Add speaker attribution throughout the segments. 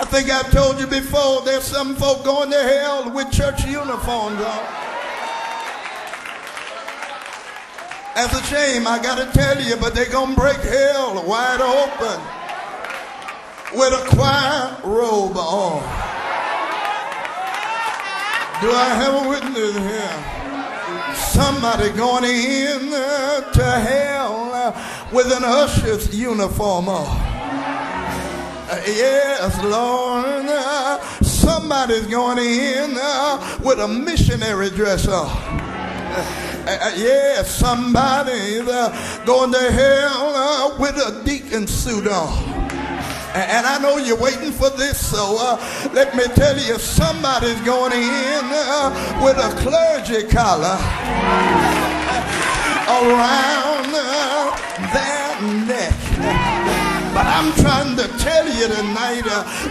Speaker 1: think I've told you before, there's some folk going to hell with church uniforms on. That's a shame, I gotta tell you, but they're gonna break hell wide open with a choir robe on. Do I have a witness here? Somebody going in to hell with an usher's uniform on. Yes, Lord. Somebody's going in with a missionary dress on. Yes, somebody's going to hell with a deacon suit on. And I know you're waiting for this, so let me tell you, somebody's going in with a clergy collar around their neck. But I'm trying to tell you tonight,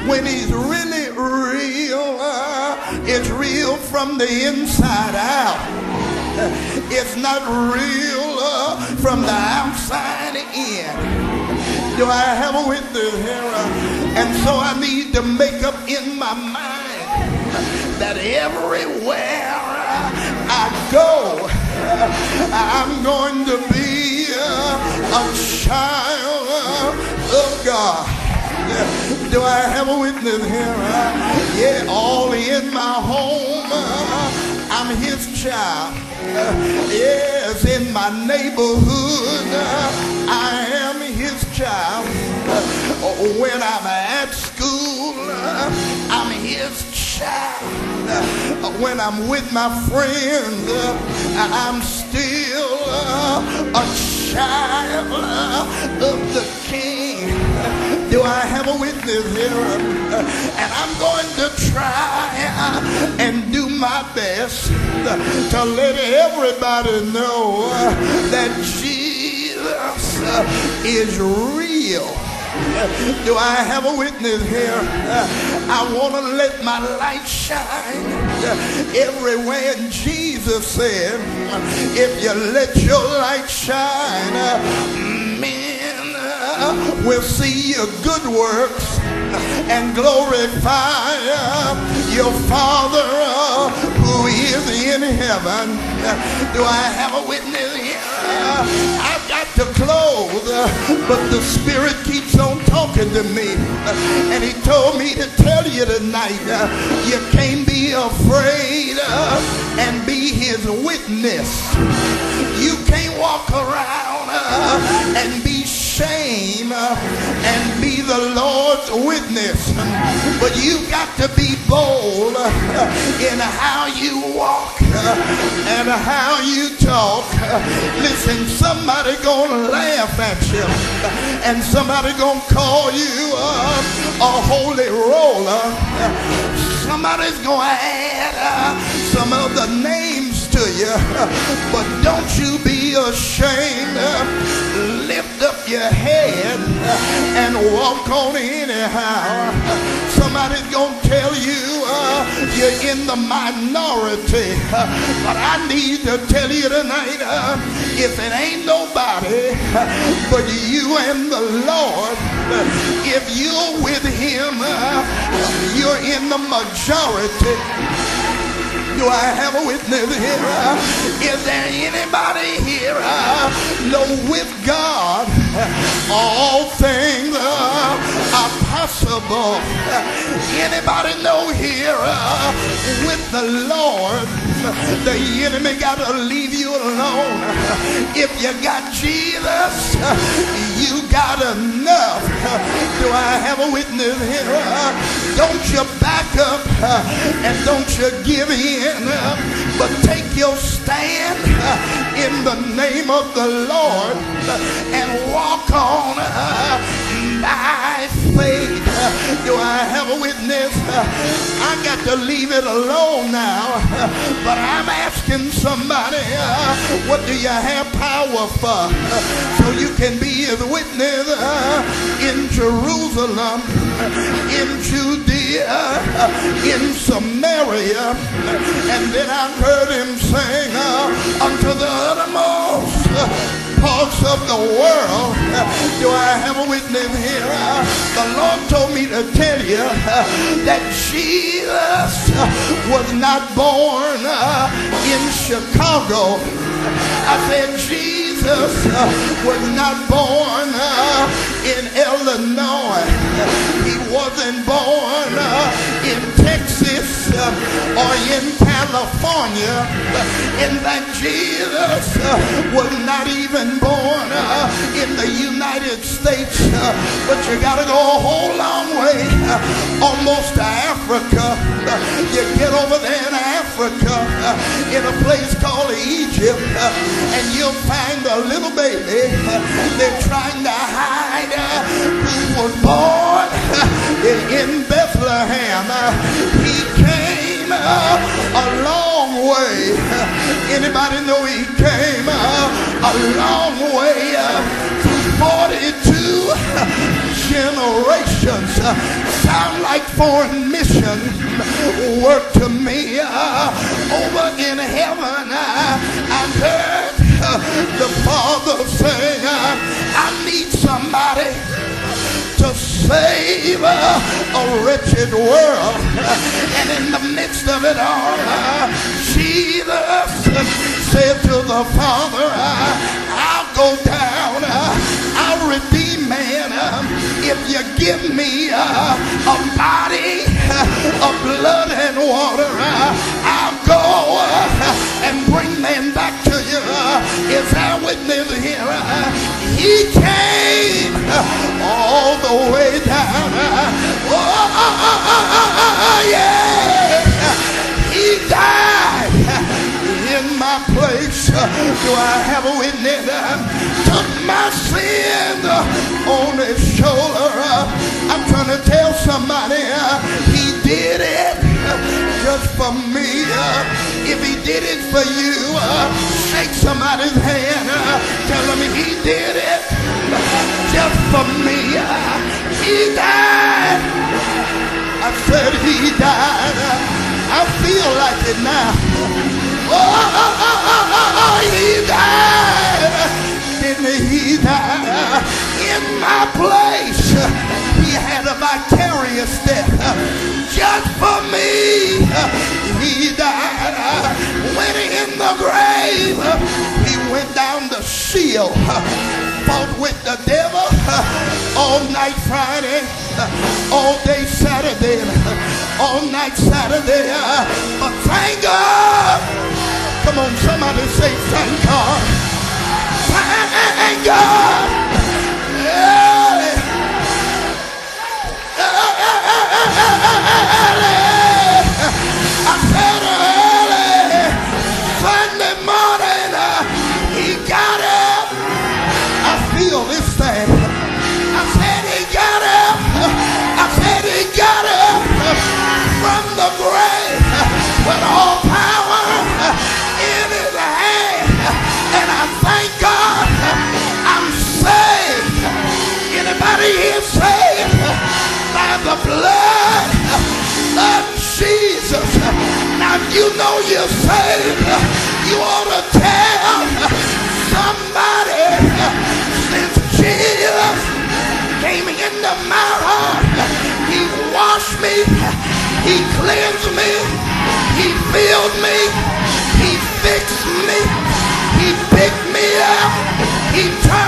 Speaker 1: when he's really real, it's real from the inside out. It's not real from the outside in. Do I have a witness here? And so I need to make up in my mind that everywhere I go, I'm going to be a child of God. Do I have a witness here? Yeah, all in my home, I'm his child. Yes, in my neighborhood, I am his child. When I'm at school, I'm his child. When I'm with my friends, I'm still a child of the King. Do I have a witness here? And I'm going to try and do my best to let everybody know that Jesus is real. Do I have a witness here? I want to let my light shine everywhere. And Jesus said, if you let your light shine, men will see your good works and glorify your Father who is in heaven. Do I have a witness here? I've got to close, but the Spirit keeps on talking to me. And he told me to tell you tonight, you can't be afraid and be his witness. You can't walk around and be shame and be the Lord's witness, but you got to be bold in how you walk and how you talk. Listen, somebody gonna laugh at you and somebody gonna call you a holy roller. Somebody's gonna add some other names to you, but don't you be ashamed. Lift up your head and walk on anyhow. Somebody's gonna tell you you're in the minority, but I need to tell you tonight, if it ain't nobody but you and the Lord, if you're with him, you're in the majority. Do I have a witness here? Is there anybody here know with God all things are possible? Anybody know here with the Lord the enemy got to leave you alone? If you got Jesus, you got enough. Do I have a witness here? Don't you back up and don't you give in, but take your stand in the name of the Lord and walk on by faith. Do I have a witness? I got to leave it alone now, but I'm asking somebody, what do you have power for? So you can be his witness in Jerusalem, in Judea, in Samaria. And then I heard him sing unto the uttermost parts of the world. Do I have a witness here? The Lord told me to tell you, that Jesus was not born in Chicago. I said Jesus was not born in Illinois. He wasn't born in Texas or in California. In fact, Jesus was not even born in the United States. But you gotta go a whole long way, almost to Africa. You get over there in Africa, in a place called Egypt, and you'll find a little baby. They're trying to hide who was born in Bethlehem. He came a long way. Anybody know he came a long way? 42 generations. Sound like foreign mission work to me. Over in heaven, I heard the Father say, I need somebody to save a wretched world. And in the midst of it all, Jesus said to the Father, I'll go down, I'll redeem man if you give me a body of blood and water. I'll go and bring man back to you. Is our witness here? He came all the way down. Oh, yeah. He died in my place. Do I have a witness? Took my sins on his shoulder. I'm trying to tell somebody he did it just for me. If he did it for you, shake somebody's hand. Tell him he did it just for me. He died. I said he died. I feel like it now. Oh, he died. Didn't he die in my place? He had a vicarious death just for me. He died. Went in the grave. He went down to Sheol. Fought with the devil all night Friday, all day Saturday, all night Saturday. But thank God. Come on, somebody say thank God. Thank God. I said early Sunday morning, he got up. I feel this thing. I said he got up. I said he got up from the grave with all power in his hand. And I thank God I'm saved. Anybody here saved by the blood of Jesus? Now you know you're saved. You ought to tell somebody, since Jesus came into my heart, he washed me, he cleansed me, he filled me, he fixed me, he picked me up, he turned